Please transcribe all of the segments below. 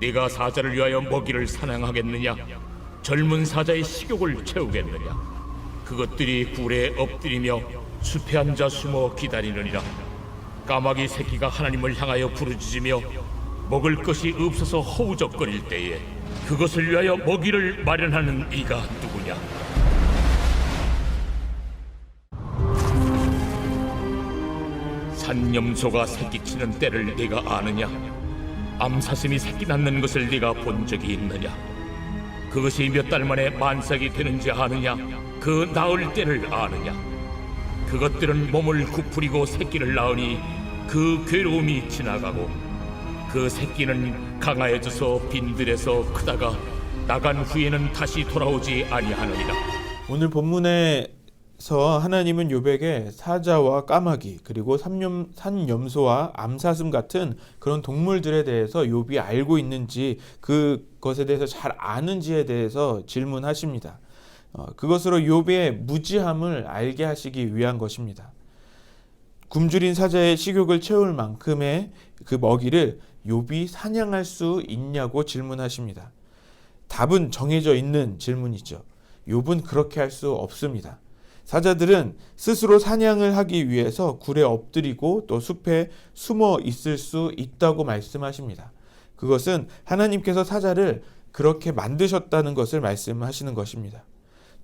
네가 사자를 위하여 먹이를 사냥하겠느냐? 젊은 사자의 식욕을 채우겠느냐? 그것들이 굴에 엎드리며 숲에 앉아 숨어 기다리느니라. 까마귀 새끼가 하나님을 향하여 부르짖으며 먹을 것이 없어서 허우적거릴 때에 그것을 위하여 먹이를 마련하는 이가 누구냐? 산염소가 새끼치는 때를 네가 아느냐? 암사슴이 새끼 낳는 것을 네가 본 적이 있느냐? 그것이 몇 달 만에 만삭이 되는지 아느냐? 그 낳을 때를 아느냐? 그것들은 몸을 구부리고 새끼를 낳으니 그 괴로움이 지나가고 그 새끼는 강하여져서 빈들에서 크다가 나간 후에는 다시 돌아오지 아니하느니라. 오늘 본문에서 하나님은 욥에게 사자와 까마귀 그리고 산염소와 암사슴 같은 그런 동물들에 대해서 욥이 알고 있는지 그것에 대해서 잘 아는지에 대해서 질문하십니다. 그것으로 욥의 무지함을 알게 하시기 위한 것입니다. 굶주린 사자의 식욕을 채울 만큼의 그 먹이를 욥이 사냥할 수 있냐고 질문하십니다. 답은 정해져 있는 질문이죠. 욥은 그렇게 할 수 없습니다. 사자들은 스스로 사냥을 하기 위해서 굴에 엎드리고 또 숲에 숨어 있을 수 있다고 말씀하십니다. 그것은 하나님께서 사자를 그렇게 만드셨다는 것을 말씀하시는 것입니다.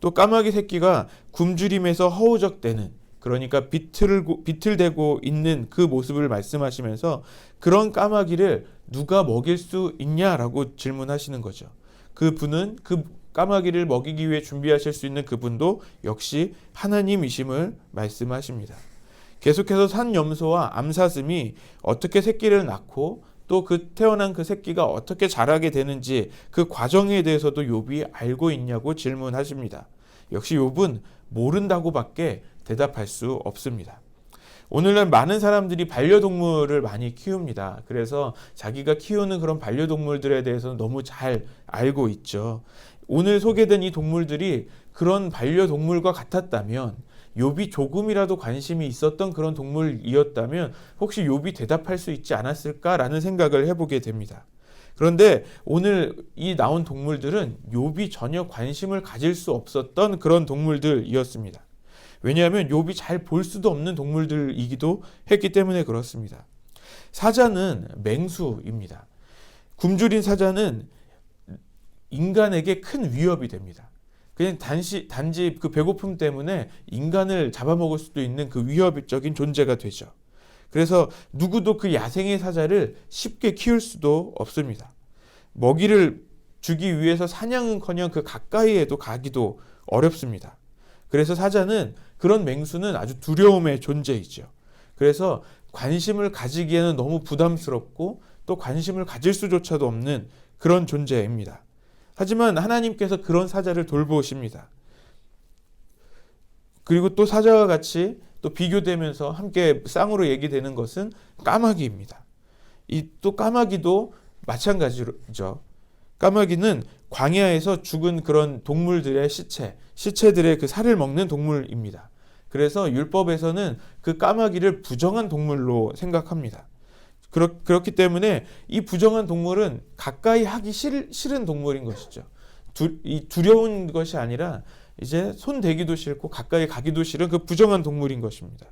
또 까마귀 새끼가 굶주림에서 허우적대는, 그러니까 비틀대고 있는 그 모습을 말씀하시면서 그런 까마귀를 누가 먹일 수 있냐라고 질문하시는 거죠. 그분은 그 까마귀를 먹이기 위해 준비하실 수 있는 그분도 역시 하나님이심을 말씀하십니다. 계속해서 산염소와 암사슴이 어떻게 새끼를 낳고 또 그 태어난 그 새끼가 어떻게 자라게 되는지 그 과정에 대해서도 욥이 알고 있냐고 질문하십니다. 역시 욥은 모른다고밖에 대답할 수 없습니다. 오늘날 많은 사람들이 반려동물을 많이 키웁니다. 그래서 자기가 키우는 그런 반려동물들에 대해서는 너무 잘 알고 있죠. 오늘 소개된 이 동물들이 그런 반려동물과 같았다면, 욥이 조금이라도 관심이 있었던 그런 동물이었다면 혹시 욥이 대답할 수 있지 않았을까라는 생각을 해보게 됩니다. 그런데 오늘 이 나온 동물들은 욥이 전혀 관심을 가질 수 없었던 그런 동물들이었습니다. 왜냐하면 욥이 잘 볼 수도 없는 동물들이기도 했기 때문에 그렇습니다. 사자는 맹수입니다. 굶주린 사자는 인간에게 큰 위협이 됩니다. 그냥 단지 그 배고픔 때문에 인간을 잡아먹을 수도 있는 그 위협적인 존재가 되죠. 그래서 누구도 그 야생의 사자를 쉽게 키울 수도 없습니다. 먹이를 주기 위해서 사냥은커녕 그 가까이에도 가기도 어렵습니다. 그래서 사자는, 그런 맹수는 아주 두려움의 존재이죠. 그래서 관심을 가지기에는 너무 부담스럽고 또 관심을 가질 수조차도 없는 그런 존재입니다. 하지만 하나님께서 그런 사자를 돌보십니다. 그리고 또 사자와 같이 또 비교되면서 함께 쌍으로 얘기되는 것은 까마귀입니다. 또 까마귀도 마찬가지죠. 까마귀는 광야에서 죽은 그런 동물들의 시체들의 그 살을 먹는 동물입니다. 그래서 율법에서는 그 까마귀를 부정한 동물로 생각합니다. 그렇기 때문에 이 부정한 동물은 가까이 하기 싫은 동물인 것이죠. 두려운 것이 아니라 이제 손 대기도 싫고 가까이 가기도 싫은 그 부정한 동물인 것입니다.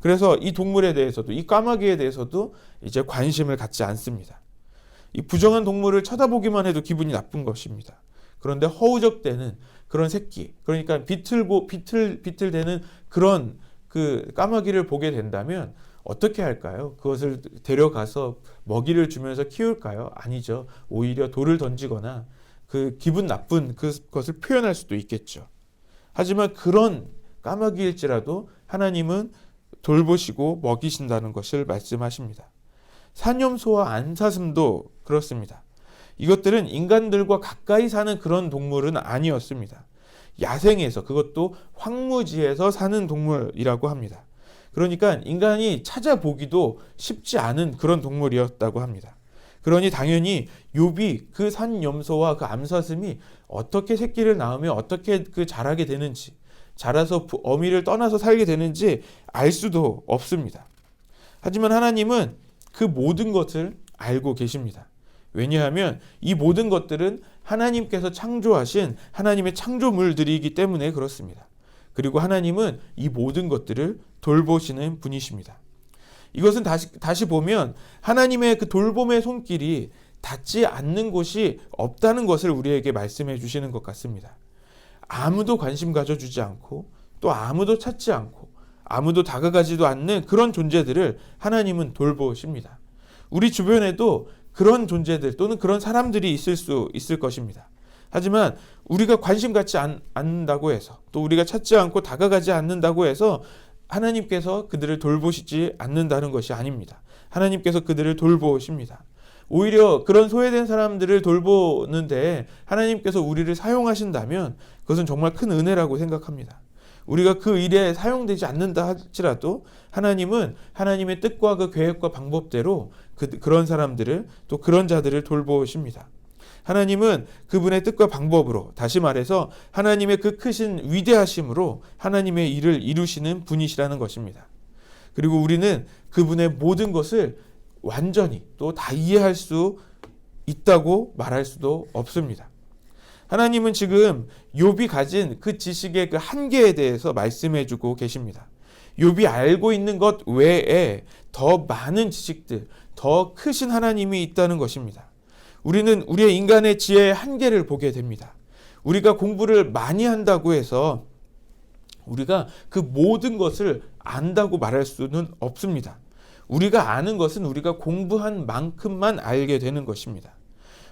그래서 이 동물에 대해서도, 이 까마귀에 대해서도 이제 관심을 갖지 않습니다. 이 부정한 동물을 쳐다보기만 해도 기분이 나쁜 것입니다. 그런데 허우적대는 그런 새끼, 그러니까 비틀대는 그런 그 까마귀를 보게 된다면 어떻게 할까요? 그것을 데려가서 먹이를 주면서 키울까요? 아니죠. 오히려 돌을 던지거나 그 기분 나쁜 그것을 표현할 수도 있겠죠. 하지만 그런 까마귀일지라도 하나님은 돌보시고 먹이신다는 것을 말씀하십니다. 산염소와 암사슴도 그렇습니다. 이것들은 인간들과 가까이 사는 그런 동물은 아니었습니다. 야생에서, 그것도 황무지에서 사는 동물이라고 합니다. 그러니까 인간이 찾아보기도 쉽지 않은 그런 동물이었다고 합니다. 그러니 당연히 욥이 그 산염소와 그 암사슴이 어떻게 새끼를 낳으며 어떻게 그 자라게 되는지, 자라서 어미를 떠나서 살게 되는지 알 수도 없습니다. 하지만 하나님은 그 모든 것을 알고 계십니다. 왜냐하면 이 모든 것들은 하나님께서 창조하신 하나님의 창조물들이기 때문에 그렇습니다. 그리고 하나님은 이 모든 것들을 돌보시는 분이십니다. 이것은 다시 보면 하나님의 그 돌봄의 손길이 닿지 않는 곳이 없다는 것을 우리에게 말씀해 주시는 것 같습니다. 아무도 관심 가져주지 않고 또 아무도 찾지 않고 아무도 다가가지도 않는 그런 존재들을 하나님은 돌보십니다. 우리 주변에도 그런 존재들 또는 그런 사람들이 있을 것입니다. 하지만 우리가 관심 갖지 않는다고 해서 또 우리가 찾지 않고 다가가지 않는다고 해서 하나님께서 그들을 돌보시지 않는다는 것이 아닙니다. 하나님께서 그들을 돌보십니다. 오히려 그런 소외된 사람들을 돌보는데 하나님께서 우리를 사용하신다면 그것은 정말 큰 은혜라고 생각합니다. 우리가 그 일에 사용되지 않는다 할지라도 하나님은 하나님의 뜻과 그 계획과 방법대로 그런 사람들을 또 그런 자들을 돌보십니다. 하나님은 그분의 뜻과 방법으로, 다시 말해서 하나님의 그 크신 위대하심으로 하나님의 일을 이루시는 분이시라는 것입니다. 그리고 우리는 그분의 모든 것을 완전히 또 다 이해할 수 있다고 말할 수도 없습니다. 하나님은 지금 욥이 가진 그 지식의 그 한계에 대해서 말씀해 주고 계십니다. 욥이 알고 있는 것 외에 더 많은 지식들, 더 크신 하나님이 있다는 것입니다. 우리는 우리의 인간의 지혜의 한계를 보게 됩니다. 우리가 공부를 많이 한다고 해서 우리가 그 모든 것을 안다고 말할 수는 없습니다. 우리가 아는 것은 우리가 공부한 만큼만 알게 되는 것입니다.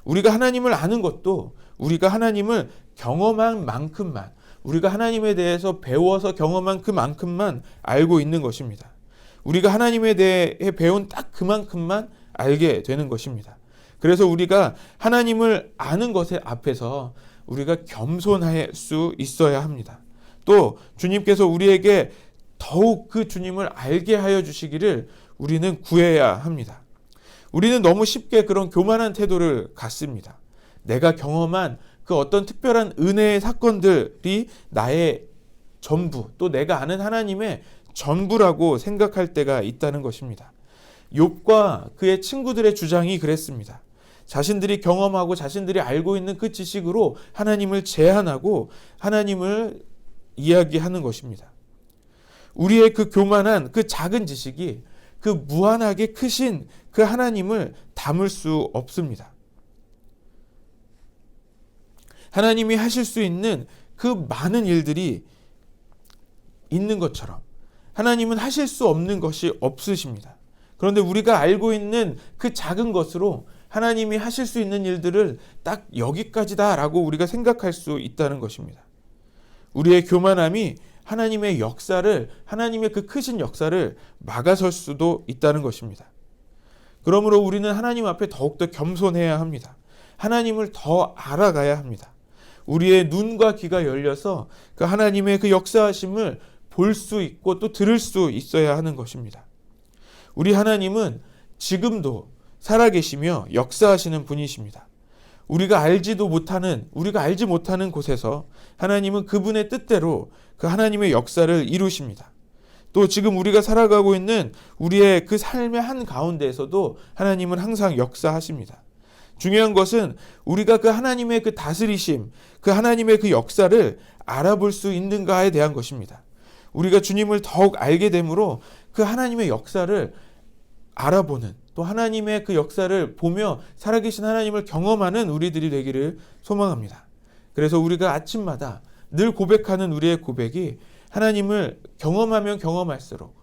우리가 하나님을 아는 것도 우리가 하나님을 경험한 만큼만, 우리가 하나님에 대해서 배워서 경험한 그만큼만 알고 있는 것입니다. 우리가 하나님에 대해 배운 딱 그만큼만 알게 되는 것입니다. 그래서 우리가 하나님을 아는 것의 앞에서 우리가 겸손할 수 있어야 합니다. 또 주님께서 우리에게 더욱 그 주님을 알게 하여 주시기를 우리는 구해야 합니다. 우리는 너무 쉽게 그런 교만한 태도를 갖습니다. 내가 경험한 그 어떤 특별한 은혜의 사건들이 나의 전부, 또 내가 아는 하나님의 전부라고 생각할 때가 있다는 것입니다. 욥과 그의 친구들의 주장이 그랬습니다. 자신들이 경험하고 자신들이 알고 있는 그 지식으로 하나님을 제한하고 하나님을 이야기하는 것입니다. 우리의 그 교만한 그 작은 지식이 그 무한하게 크신 그 하나님을 담을 수 없습니다. 하나님이 하실 수 있는 그 많은 일들이 있는 것처럼 하나님은 하실 수 없는 것이 없으십니다. 그런데 우리가 알고 있는 그 작은 것으로 하나님이 하실 수 있는 일들을 딱 여기까지다라고 우리가 생각할 수 있다는 것입니다. 우리의 교만함이 하나님의 역사를, 하나님의 그 크신 역사를 막아설 수도 있다는 것입니다. 그러므로 우리는 하나님 앞에 더욱더 겸손해야 합니다. 하나님을 더 알아가야 합니다. 우리의 눈과 귀가 열려서 그 하나님의 그 역사하심을 볼 수 있고 또 들을 수 있어야 하는 것입니다. 우리 하나님은 지금도 살아계시며 역사하시는 분이십니다. 우리가 알지 못하는 곳에서 하나님은 그분의 뜻대로 그 하나님의 역사를 이루십니다. 또 지금 우리가 살아가고 있는 우리의 그 삶의 한 가운데에서도 하나님은 항상 역사하십니다. 중요한 것은 우리가 그 하나님의 그 다스리심, 그 하나님의 그 역사를 알아볼 수 있는가에 대한 것입니다. 우리가 주님을 더욱 알게 되므로 그 하나님의 역사를 알아보는, 또 하나님의 그 역사를 보며 살아계신 하나님을 경험하는 우리들이 되기를 소망합니다. 그래서 우리가 아침마다 늘 고백하는 우리의 고백이 하나님을 경험하면 경험할수록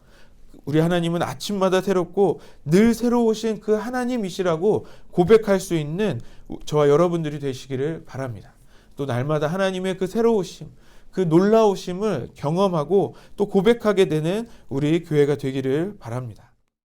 우리 하나님은 아침마다 새롭고 늘 새로우신 그 하나님이시라고 고백할 수 있는 저와 여러분들이 되시기를 바랍니다. 또 날마다 하나님의 그 새로우심, 그 놀라우심을 경험하고 또 고백하게 되는 우리 교회가 되기를 바랍니다.